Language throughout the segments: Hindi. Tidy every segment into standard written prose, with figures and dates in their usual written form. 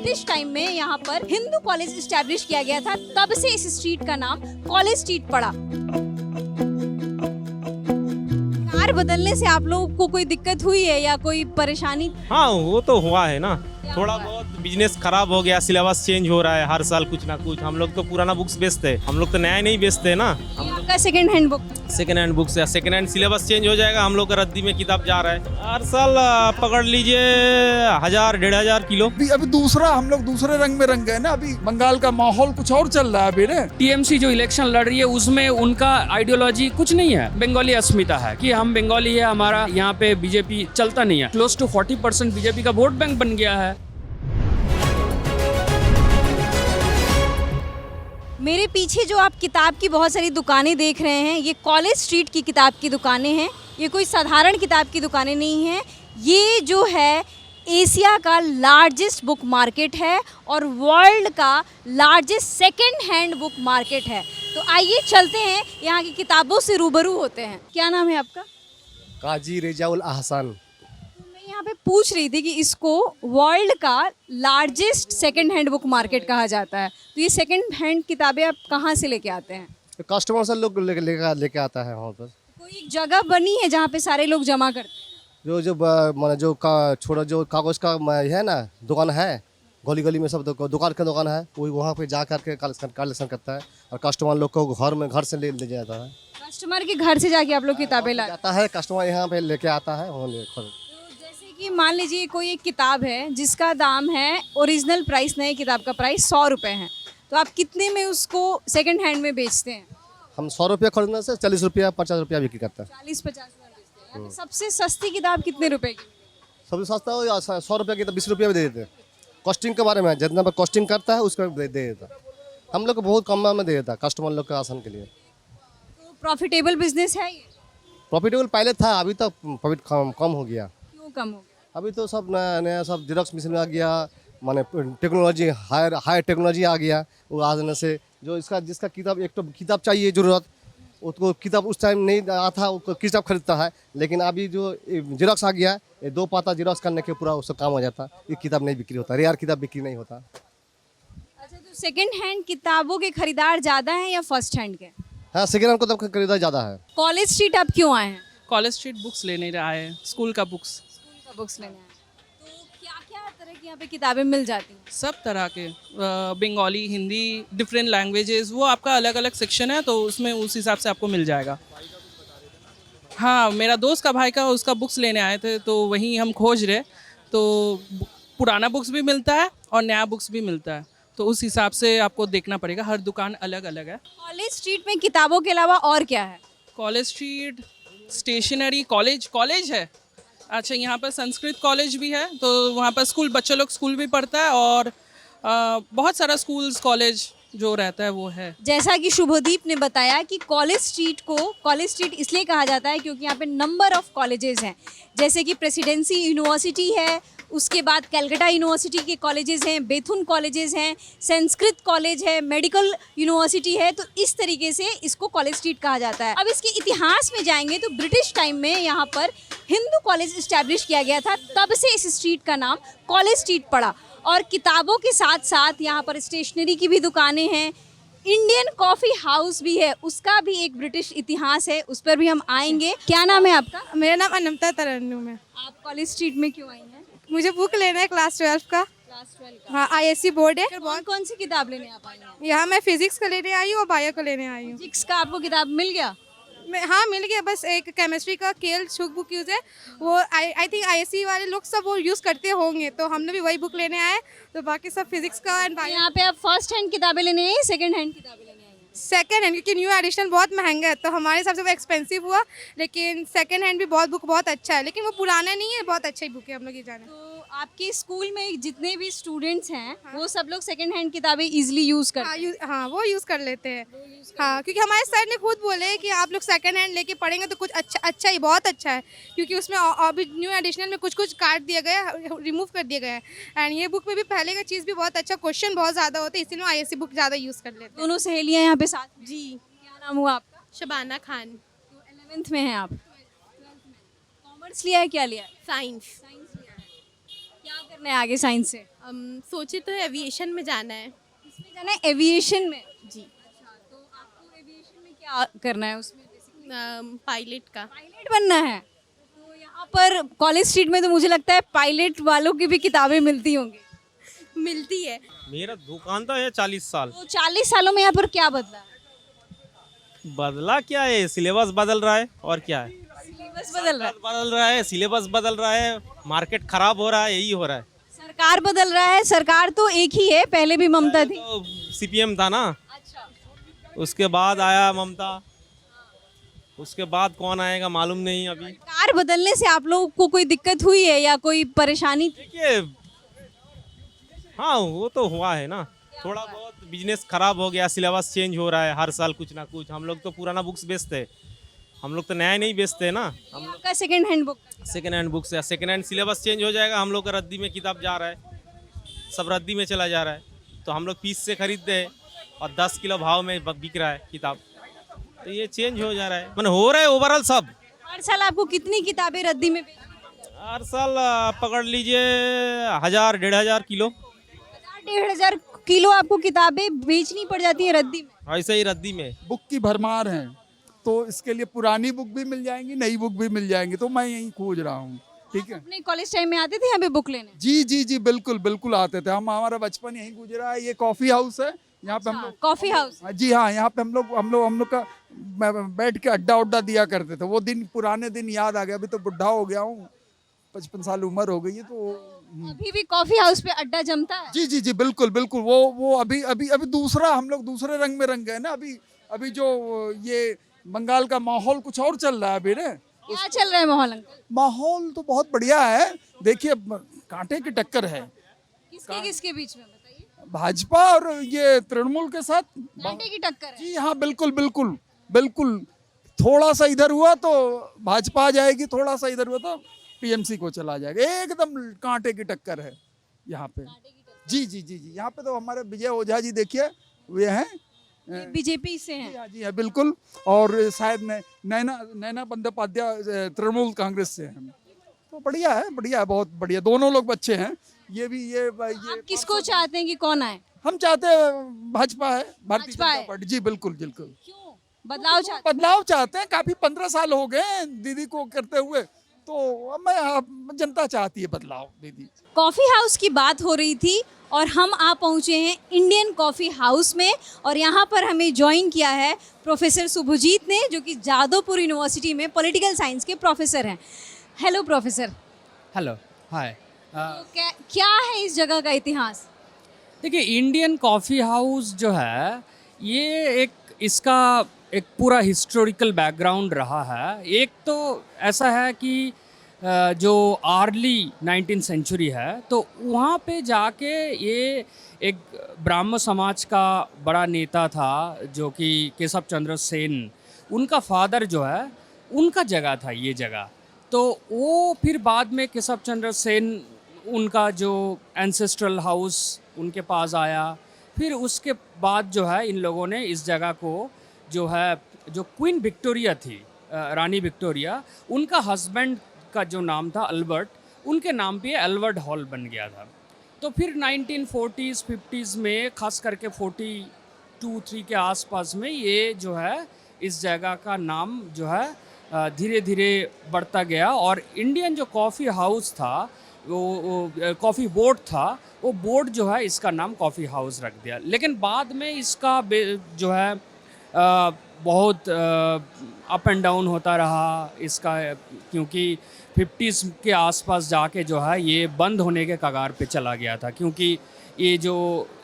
ब्रिटिश टाइम में यहाँ पर हिंदू कॉलेज इस्टेब्लिश किया गया था, तब से इस स्ट्रीट का नाम कॉलेज स्ट्रीट पड़ा। कार बदलने से आप लोगों को कोई दिक्कत हुई है या कोई परेशानी? हाँ वो तो हुआ है ना, थोड़ा बहुत बिजनेस खराब हो गया, सिलेबस चेंज हो रहा है हर साल कुछ ना कुछ। हम लोग तो पुराना बुक्स बेचते हैं, हम लोग तो नया नहीं बेचते ना। ये आपका second hand book? Second hand books है, सेकंड हैंड सिलेबस चेंज हो जाएगा, हम लोग का रद्दी में किताब जा रहा है। हर साल पकड़ लीजिए 1000-1500 किलो। अभी दूसरा हम लोग दूसरे रंग में रंग गए ना। अभी बंगाल का माहौल कुछ और चल रहा है अभी ने। टीएमसी जो इलेक्शन लड़ रही है उसमें उनका आइडियोलॉजी कुछ नहीं है, बंगाली अस्मिता है कि हम बंगाली है, हमारा यहाँ पे बीजेपी चलता नहीं है। क्लोज टू 40% बीजेपी का वोट बैंक बन गया है। मेरे पीछे जो आप किताब की बहुत सारी दुकानें देख रहे हैं, ये कॉलेज स्ट्रीट की किताब की दुकानें हैं। ये कोई साधारण किताब की दुकानें नहीं हैं। ये जो है एशिया का लार्जेस्ट बुक मार्केट है और वर्ल्ड का largest second hand book market है। तो आइए चलते हैं, यहाँ की किताबों से रूबरू होते हैं। क्या नाम है आपका? काजी रेजाउल अहसान। मैं यहाँ पे पूछ रही थी कि इसको वर्ल्ड का largest second hand book market कहा जाता है, तो ये सेकंड हैंड किताबें आप कहाँ से लेके आते हैं? कस्टमर से लोग लेके आता है वहाँ पर। कोई एक जगह बनी है जहाँ पे सारे लोग जमा करते हैं? छोटा जो कागज़ का है ना दुकान है, गली गली में सब दुकान का दुकान है, वही वहाँ पे जा करके कलेक्शन करता है और कस्टमर लोग को घर से ले जाता है। कस्टमर के घर से जाके आप लोग किताबें लाते जाता है, कस्टमर यहाँ पे लेके आता है वहाँ हैं? जैसे कि मान लीजिए कोई एक किताब है जिसका दाम है, ओरिजिनल प्राइस नई किताब का प्राइस 100 रुपये है, तो आप कितने में उसको सेकंड हैंड में बेचते हैं? हम 100 रुपया खरीदने से 40 रुपया 50 रुपया बिक्री करता है। 40-50 में बेचते हैं। सबसे सस्ती किताब कितने रुपए की? सबसे सस्ता हो या 100 रुपया की तो 20 रुपया भी दे देते हैं। कॉस्टिंग के बारे में जितना पर कॉस्टिंग करता है उसको दे देता है। हम लोग को बहुत कम में दे देता है कस्टमर लोग के आसान के लिए। तो प्रॉफिटेबल बिजनेस है ये? प्रॉफिटेबल पहले था, अभी तो प्रॉफिट कम हो गया। क्यों कम हो गया? अभी तो सब नया नया सब जेरोक्स मशीन आ गया, माने टेक्नोलॉजी हायर टेक्नोलॉजी आ गया। वो आ जाने से जो जिसका किताब एक तो किताब चाहिए ज़रूरत, उसको किताब उस टाइम नहीं आता, वो किताब खरीदता है। लेकिन अभी जो जेरोक्स आ गया, ये 2 पाता जेरोक्स करने के पूरा उसका काम हो जाता, ये किताब नहीं बिक्री होता, रेयर किताब बिक्री नहीं होता। अच्छा, तो सेकंड हैंड किताबों के खरीदार ज़्यादा हैं या फर्स्ट हैंड के? हाँ, सेकेंड हैंड को तो खरीदा ज़्यादा है। कॉलेज स्ट्रीट आप क्यों आए हैं? कॉलेज स्ट्रीट बुक्स लेने आए हैं, स्कूल का बुक्स। स्कूल का बुक्स लेने आए हैं। तो क्या क्या तरह की यहाँ पे किताबें मिल जाती हैं? सब तरह के, बंगाली, हिंदी, डिफरेंट लैंग्वेजेस, वो आपका अलग अलग सेक्शन है तो उसमें उस हिसाब से आपको मिल जाएगा। हाँ, मेरा दोस्त का भाई का उसका बुक्स लेने आए थे तो वहीं हम खोज रहे, तो पुराना बुक्स भी मिलता है और नया बुक्स भी मिलता है, तो उस हिसाब से आपको देखना पड़ेगा। हर दुकान अलग अलग है। कॉलेज स्ट्रीट में किताबों के अलावा और क्या है? कॉलेज स्ट्रीट स्टेशनरी, कॉलेज है। अच्छा, यहाँ पर संस्कृत कॉलेज भी है, तो वहाँ पर बच्चे लोग स्कूल भी पढ़ता है और बहुत सारा स्कूल्स कॉलेज जो रहता है वो है। जैसा कि शुभदीप ने बताया कि कॉलेज स्ट्रीट को कॉलेज स्ट्रीट इसलिए कहा जाता है क्योंकि यहाँ पे नंबर ऑफ कॉलेजेस हैं, जैसे कि प्रेसिडेंसी यूनिवर्सिटी है, उसके बाद कलकत्ता यूनिवर्सिटी के कॉलेजेस हैं, बेथुन कॉलेजेस हैं, संस्कृत कॉलेज है, मेडिकल यूनिवर्सिटी है। तो इस तरीके से इसको कॉलेज स्ट्रीट कहा जाता है। अब इसके इतिहास में जाएंगे तो ब्रिटिश टाइम में यहाँ पर हिंदू कॉलेज इस्टेब्लिश किया गया था, तब से इस स्ट्रीट का नाम कॉलेज स्ट्रीट पड़ा। और किताबों के साथ साथ यहाँ पर स्टेशनरी की भी दुकानें हैं, इंडियन कॉफ़ी हाउस भी है, उसका भी एक ब्रिटिश इतिहास है, उस पर भी हम आएंगे। क्या नाम है आपका? मेरा नाम अनंता तरन्नुम है। आप कॉलेज स्ट्रीट में क्यों आई हैं? मुझे बुक लेना है क्लास 12 का। क्लास 12 का? हाँ, ISC बोर्ड है। कौन सी किताब लेने आप आई हैं? यहाँ मैं फिजिक्स का लेने आई हूँ और बायो का लेने आई हूँ। फिजिक्स का आपको किताब मिल गया? हाँ, मिल गया। बस एक केमिस्ट्री का केल शुक बुक यूज़ है, वो आई थिंक ISC वाले लोग सब वो यूज़ करते होंगे, तो हमने भी वही बुक लेने आए। तो बाकी सब फिजिक्स का एंड बायो। यहाँ पे आप फर्स्ट हैंड किताबें लेने आई, सेकंड हैंड किताबें लेने आई? सेकंड हैंड, क्योंकि न्यू एडिशन बहुत महंगा है तो हमारे हिसाब से वो एक्सपेंसिव हुआ। लेकिन सेकंड हैंड भी बुक बहुत अच्छा है, लेकिन वो पुराना नहीं है, बहुत अच्छा ही बुक है, हम लोग ये जाने। तो आपके स्कूल में जितने भी स्टूडेंट्स हैं, वो सब लोग सेकंड हैंड किताबें इजीली यूज़ करते हैं? हाँ, वो यूज़ कर लेते हैं। हाँ, क्योंकि हमारे सर ने खुद बोले कि आप लोग सेकंड हैंड लेके पढ़ेंगे तो कुछ अच्छा ही, बहुत अच्छा है, क्योंकि उसमें अभी न्यू एडिशनल में कुछ काट दिया गया है, रिमूव कर दिया गया है। एंड ये बुक में भी पहले का चीज़ भी बहुत अच्छा, क्वेश्चन बहुत ज़्यादा होते हैं, इसलिए ISC बुक ज़्यादा यूज़ कर लेते हैं। दोनों सहेलियाँ यहाँ पे साथ में? जी। क्या नाम हुआ आपका? शबाना खान। तो 11th में हैं आप? 12th में। कॉमर्स लिया है, क्या लिया है? साइंस। साइंस लिया है। क्या करना है आगे साइंस से? सोचे तो एविएशन में जाना है। इसमें जाना है एविएशन में। जी। तो आपको एविएशन में क्या करना है उसमें? पायलट का। पायलट बनना है। तो यहाँ पर कॉलेज स्ट्रीट में तो मुझे लगता है पायलट वालों की भी किताबें मिलती होंगी। मिलती है। मेरा दुकान तो है 40 साल। तो 40 सालों में यहाँ पर क्या बदला? बदला क्या है, सिलेबस बदल रहा है और क्या है। सिलेबस बदल रहा है। बदल रहा है, सिलेबस बदल रहा है, मार्केट खराब हो रहा है, यही हो रहा है। सरकार बदल रहा है। सरकार तो एक ही है, पहले भी ममता थी। तो सीपीएम था ना, अच्छा। उसके बाद आया ममता, उसके बाद कौन आएगा मालूम नहीं अभी। सरकार बदलने से आप लोगों को कोई दिक्कत हुई है या कोई परेशानी थी? देखिए, हाँ वो तो हुआ है ना, थोड़ा बहुत बिजनेस खराब हो गया, सिलेबस चेंज हो रहा है हर साल कुछ ना कुछ। हम लोग तो पुराना बुक्स बेचते हैं, हम लोग तो नया नहीं बेचते ना। हम ये आपका second hand book? Second hand books है, सेकेंड हैंड सिलेबस चेंज हो जाएगा, हम लोग का रद्दी में किताब जा रहा है, सब रद्दी में चला जा रहा है। तो हम लोग पीस से खरीदते हैं और 10 किलो भाव में बिक रहा है किताब, तो ये चेंज हो जा रहा है, मैंने हो रहा है ओवरऑल सब। हर साल आपको कितनी किताबें रद्दी में हर साल पकड़ लीजिए 1000-1500 किलो, 1000-1500 किलो आपको किताबें बेचनी पड़ जाती है रद्दी में। ऐसे ही रद्दी में। बुक की भरमार है, तो इसके लिए पुरानी बुक भी मिल जाएंगी, नई बुक भी मिल जाएंगी, तो मैं यही खोज रहा हूँ। ठीक है। अपने कॉलेज टाइम में आते थे यहाँ पे बुक लेने? जी जी जी, बिल्कुल बिल्कुल आते थे हम, हमारा बचपन यहीं गुजरा है। ये कॉफी हाउस है, यहाँ पे हम लोग। Coffee house? जी हाँ, यहाँ पे हम लोग का बैठ के अड्डा उड्डा दिया करते थे। वो दिन, पुराने दिन याद आ गया। अभी तो बुढ़ा हो गया हूँ, 55 साल उम्र हो गई है, तो अभी भी कॉफी हाउस पे अड्डा जमता है? जी जी जी, बिल्कुल बिल्कुल। वो अभी अभी अभी दूसरा, हम लोग दूसरे रंग में रंग गए ना। अभी जो ये बंगाल का माहौल कुछ और चल रहा है अभी ना। क्या चल रहा है माहौल अंकल? माहौल तो बहुत बढ़िया है। देखिए, कांटे की टक्कर है किसके किसके बीच में बताइए? भाजपा और ये तृणमूल के साथ। कांटे की टक्कर है? जी हाँ, बिल्कुल बिल्कुल बिल्कुल। थोड़ा सा इधर हुआ तो भाजपा आ जाएगी, थोड़ा सा इधर हुआ तो टीएमसी को चला जाएगा। एकदम कांटे की टक्कर है यहाँ पे। जी जी जी जी, यहाँ पे तो हमारे विजय ओझा जी देखिए, वे हैं बीजेपी से हैं? जी हाँ, जी हाँ, बिल्कुल। और शायद नैना बंदोपाध्याय तृणमूल कांग्रेस से हैं। तो बढ़िया है, बढ़िया है, बहुत बढ़िया। दोनों लोग अच्छे हैं। ये आप किसको चाहते हैं कि कौन आए? हम चाहते हैं भाजपा है, भारतीय भाजपा जनता है। पार्टी। जी बिल्कुल बिल्कुल। क्यों बदलाव चाहते बदलाव चाहते हैं। काफी 15 साल हो गए हैं दीदी को करते हुए, तो मैं जनता चाहती है बदलाव दीदी। कॉफ़ी हाउस की बात हो रही थी और हम आ पहुँचे हैं इंडियन कॉफ़ी हाउस में, और यहाँ पर हमें ज्वाइन किया है प्रोफेसर शुभजीत ने, जो कि जादवपुर यूनिवर्सिटी में पॉलिटिकल साइंस के प्रोफेसर हैं। Hello professor. हेलो, हाय। तो क्या है इस जगह का इतिहास? देखिए, इंडियन कॉफ़ी हाउस जो है, ये इसका एक पूरा हिस्टोरिकल बैकग्राउंड रहा है। एक तो ऐसा है कि जो अर्ली 19th सेंचुरी है, तो वहाँ पे जाके ये एक ब्राह्मण समाज का बड़ा नेता था जो कि केशव चंद्र सेन, उनका फादर जो है, उनका जगह था ये जगह। तो वो फिर बाद में केशव चंद्र सेन, उनका जो एंसेस्ट्रल हाउस उनके पास आया। फिर उसके बाद जो है इन लोगों ने इस जगह को जो है, जो क्वीन विक्टोरिया थी, रानी विक्टोरिया, उनका हस्बैंड का जो नाम था अल्बर्ट, उनके नाम पे अल्बर्ट हॉल बन गया था। तो फिर 1940s 50s में, खास करके 42-3 के आसपास में, ये जो है इस जगह का नाम जो है धीरे धीरे बढ़ता गया। और इंडियन जो कॉफ़ी हाउस था, वो कॉफ़ी बोर्ड था, वो बोर्ड जो है इसका नाम कॉफ़ी हाउस रख दिया। लेकिन बाद में इसका जो है बहुत अप एंड डाउन होता रहा इसका, क्योंकि 50s के आसपास जाके जो है ये बंद होने के कगार पे चला गया था, क्योंकि ये जो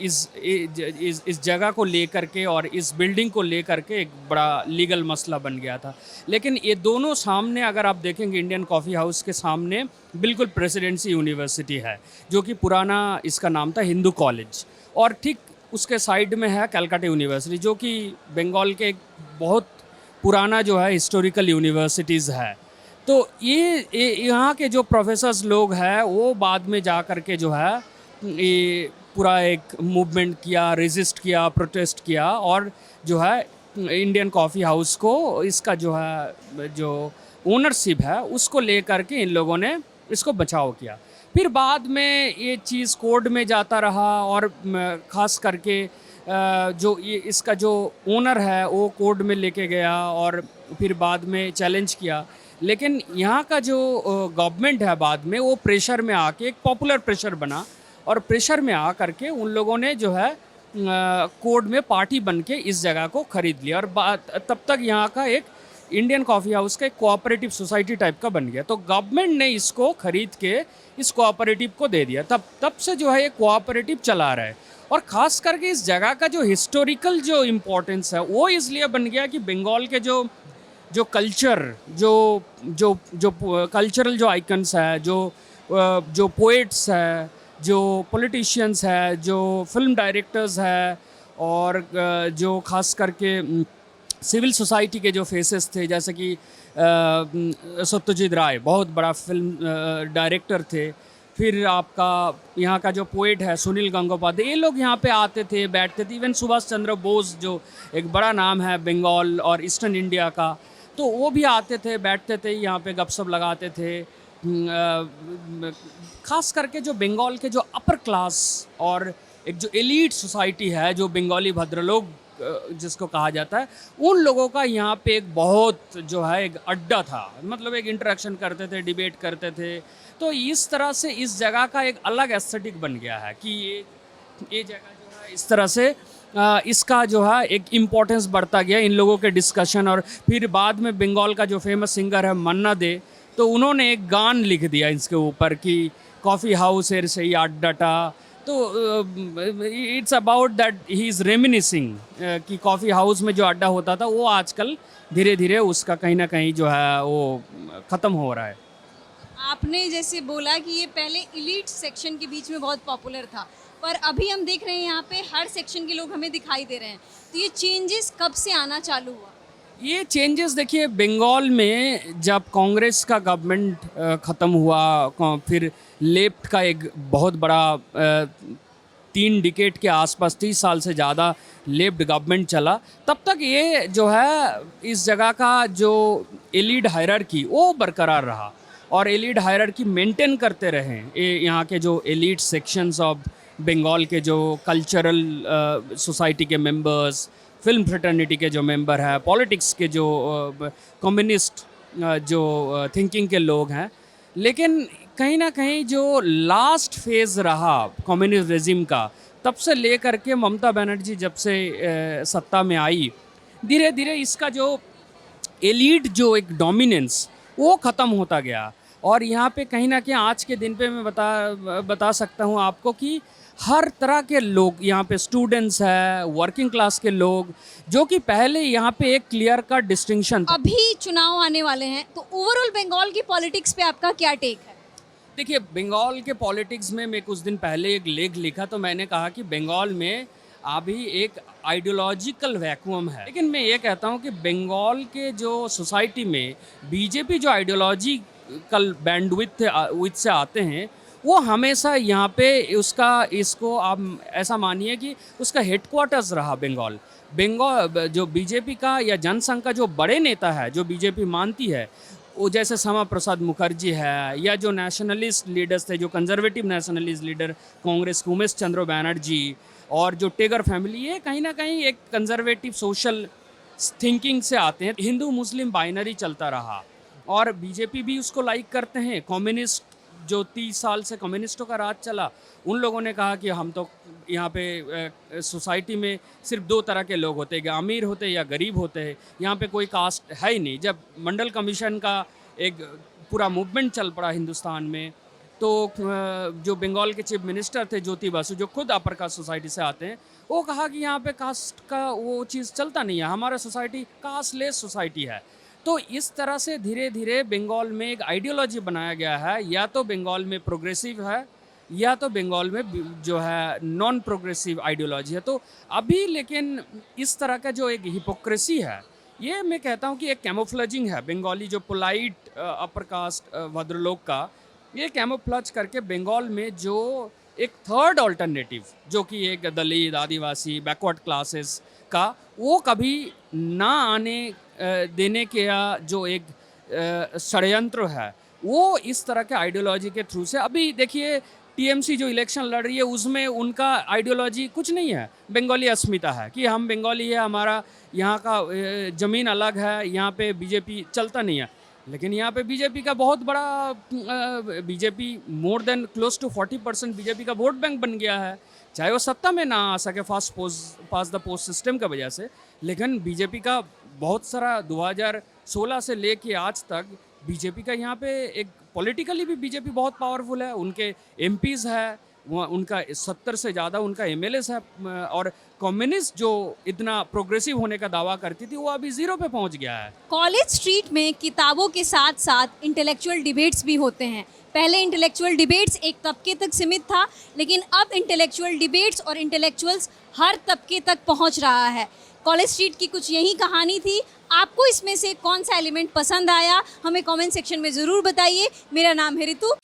इस जगह को लेकर के और इस बिल्डिंग को लेकर के एक बड़ा लीगल मसला बन गया था। लेकिन ये दोनों सामने अगर आप देखेंगे, इंडियन कॉफ़ी हाउस के सामने बिल्कुल प्रेसिडेंसी यूनिवर्सिटी है, जो कि पुराना इसका नाम था हिंदू कॉलेज, और ठीक उसके साइड में है कलकत्ता यूनिवर्सिटी, जो कि बंगाल के एक बहुत पुराना जो है हिस्टोरिकल यूनिवर्सिटीज़ है। तो ये यहाँ के जो प्रोफेसर्स लोग हैं, वो बाद में जा कर के जो है ये पूरा एक मूवमेंट किया, रेजिस्ट किया, प्रोटेस्ट किया, और जो है इंडियन कॉफ़ी हाउस को, इसका जो है जो ओनरशिप है, उसको ले करके इन लोगों ने इसको बचाव किया। फिर बाद में ये चीज़ कोर्ट में जाता रहा और ख़ास करके जो ये इसका जो ओनर है वो कोर्ट में लेके गया और फिर बाद में चैलेंज किया। लेकिन यहाँ का जो गवर्नमेंट है बाद में वो प्रेशर में आके एक पॉपुलर प्रेशर बना और प्रेशर में आ करके उन लोगों ने जो है कोर्ट में पार्टी बन के इस जगह को ख़रीद लिया और तब तक यहाँ का एक इंडियन कॉफ़ी हाउस का एक कोऑपरेटिव सोसाइटी टाइप का बन गया। तो गवर्नमेंट ने इसको ख़रीद के इस कोऑपरेटिव को दे दिया। तब से जो है ये कोऑपरेटिव चला रहा है और ख़ास करके इस जगह का जो हिस्टोरिकल जो इम्पोर्टेंस है वो इसलिए बन गया कि बंगाल के जो कल्चर जो कल्चरल जो आइकन्स है, जो पोएट्स है, जो पॉलिटिशियंस है, जो फिल्म डायरेक्टर्स है और जो ख़ास करके सिविल सोसाइटी के जो फेसेस थे, जैसे कि सत्यजीत राय बहुत बड़ा फिल्म डायरेक्टर थे। फिर आपका यहाँ का जो पोएट है सुनील गंगोपाध्याय, ये लोग यहाँ पे आते थे, बैठते थे। इवन सुभाष चंद्र बोस जो एक बड़ा नाम है बंगाल और ईस्टर्न इंडिया का, तो वो भी आते थे, बैठते थे, यहाँ पे गपशप लगाते थे। ख़ास करके जो बंगाल के जो अपर क्लास और एक जो एलीट सोसाइटी है, जो बंगाली भद्रलोक जिसको कहा जाता है, उन लोगों का यहाँ पे एक बहुत जो है एक अड्डा था। मतलब एक इंटरेक्शन करते थे, डिबेट करते थे। तो इस तरह से इस जगह का एक अलग एस्थेटिक बन गया है कि ये जगह जो है इस तरह से इसका जो है एक इम्पोर्टेंस बढ़ता गया इन लोगों के डिस्कशन। और फिर बाद में बंगाल का जो फेमस सिंगर है मन्ना दे, तो उन्होंने एक गान लिख दिया इसके ऊपर कि कॉफ़ी हाउस एर से ही अड्डाटा। तो it's about that he is reminiscing कि कॉफ़ी हाउस में जो अड्डा होता था वो आजकल धीरे धीरे उसका कहीं ना कहीं जो है वो ख़त्म हो रहा है। आपने जैसे बोला कि ये पहले इलीट सेक्शन के बीच में बहुत पॉपुलर था, पर अभी हम देख रहे हैं यहाँ पे हर सेक्शन के लोग हमें दिखाई दे रहे हैं। तो ये चेंजेस कब से आना चालू हुआ? ये चेंजेस देखिए, बंगाल में जब कांग्रेस का गवर्नमेंट ख़त्म हुआ, फिर लेफ्ट का एक बहुत बड़ा 3 डिकेड के आसपास 30 साल से ज़्यादा लेफ्ट गवर्नमेंट चला, तब तक ये जो है इस जगह का जो एलीट हायरार्की वो बरकरार रहा और एलीट हायरार्की मेंटेन करते रहे। ये यहाँ के जो एलीट सेक्शंस ऑफ बंगाल के जो कल्चरल सोसाइटी के मेंबर्स, फिल्म फ्रेटर्निटी के जो मेंबर हैं, पॉलिटिक्स के जो कम्युनिस्ट जो थिंकिंग के लोग हैं। लेकिन कहीं ना कहीं जो लास्ट फेज़ रहा कम्युनिस्ट रेजिम का, तब से लेकर के ममता बनर्जी जब से सत्ता में आई, धीरे धीरे इसका जो एलीट जो एक डोमिनेंस वो ख़त्म होता गया। और यहाँ पे कहीं ना कहीं आज के दिन पे मैं बता सकता हूँ आपको कि हर तरह के लोग यहाँ पे, स्टूडेंट्स है, वर्किंग क्लास के लोग, जो कि पहले यहाँ पे एक क्लियर का डिस्टिंक्शन था। अभी चुनाव आने वाले हैं, तो ओवरऑल बंगाल की पॉलिटिक्स पे आपका क्या टेक है? देखिए, बंगाल के पॉलिटिक्स में मैं कुछ दिन पहले एक लेख लिखा, तो मैंने कहा कि बंगाल में अभी एक आइडियोलॉजिकल वैक्यूम है। लेकिन मैं ये कहता हूँ कि बंगाल के जो सोसाइटी में बीजेपी जो आइडियोलॉजिकल बैंडविड्थ से आते हैं, वो हमेशा यहाँ पे इसको आप ऐसा मानिए कि उसका हेडक्वार्टर्स रहा बंगाल जो बीजेपी का या जनसंघ का जो बड़े नेता है, जो बीजेपी मानती है, वो जैसे श्यामा प्रसाद मुखर्जी है, या जो नेशनलिस्ट लीडर्स थे, जो कंजर्वेटिव नेशनलिस्ट लीडर कांग्रेस के उमेश चंद्र बनर्जी, और जो टेगर फैमिली, ये कहीं ना कहीं एक कंजर्वेटिव सोशल थिंकिंग से आते हैं। हिंदू मुस्लिम बाइनरी चलता रहा और बीजेपी भी उसको लाइक करते हैं। कम्युनिस्ट जो 30 साल से कम्युनिस्टों का राज चला, उन लोगों ने कहा कि हम तो यहाँ पे सोसाइटी में सिर्फ 2 तरह के लोग होते हैं, या अमीर होते हैं या गरीब होते हैं, यहाँ पे कोई कास्ट है ही नहीं। जब मंडल कमीशन का एक पूरा मूवमेंट चल पड़ा हिंदुस्तान में, तो जो बंगाल के चीफ मिनिस्टर थे ज्योति बासु, जो खुद अपर कास्ट सोसाइटी से आते हैं, वो कहा कि यहाँ पे कास्ट का वो चीज़ चलता नहीं है, हमारा सोसाइटी कास्टलेस सोसाइटी है। तो इस तरह से धीरे धीरे बंगाल में एक आइडियोलॉजी बनाया गया है, या तो बंगाल में प्रोग्रेसिव है या तो बंगाल में जो है नॉन प्रोग्रेसिव आइडियोलॉजी है। तो अभी लेकिन इस तरह का जो एक हिपोक्रेसी है, ये मैं कहता हूँ कि एक कैमोफ्लेजिंग है। बंगाली जो पोलाइट अपर कास्ट भद्रलोक का, ये कैमोफ्लेज करके बंगाल में जो एक थर्ड ऑल्टरनेटिव, जो कि एक दलित, आदिवासी, बैकवर्ड क्लासेस का, वो कभी ना आने देने के जो एक षड्यंत्र है, वो इस तरह के आइडियोलॉजी के थ्रू से, अभी देखिए टीएमसी जो इलेक्शन लड़ रही है उसमें उनका आइडियोलॉजी कुछ नहीं है, बंगाली अस्मिता है कि हम बंगाली है, हमारा यहाँ का ज़मीन अलग है, यहाँ पे बीजेपी चलता नहीं है। लेकिन यहाँ पे बीजेपी का बहुत बड़ा, BJP more than close to 40% BJP का वोट बैंक बन गया है, चाहे वो सत्ता में ना आ सके पास द पोस्ट सिस्टम की वजह से। लेकिन बीजेपी का बहुत सारा 2016 से लेके आज तक बीजेपी का यहाँ पे एक पॉलिटिकली भी बीजेपी बहुत पावरफुल है, उनके एमपीज़ है, उनका 70 से ज़्यादा उनका एमएलएस है, और कम्युनिस्ट जो इतना प्रोग्रेसिव होने का दावा करती थी वो अभी 0 पे पहुंच गया है। कॉलेज स्ट्रीट में किताबों के साथ साथ इंटेलेक्चुअल डिबेट्स भी होते हैं। पहले इंटेलेक्चुअल डिबेट्स एक तबके तक सीमित था, लेकिन अब इंटेलेक्चुअल डिबेट्स और इंटेलेक्चुअल्स हर तबके तक पहुंच रहा है। कॉलेज स्ट्रीट की कुछ यही कहानी थी। आपको इसमें से कौन सा एलिमेंट पसंद आया हमें कमेंट सेक्शन में ज़रूर बताइए। मेरा नाम है रितु।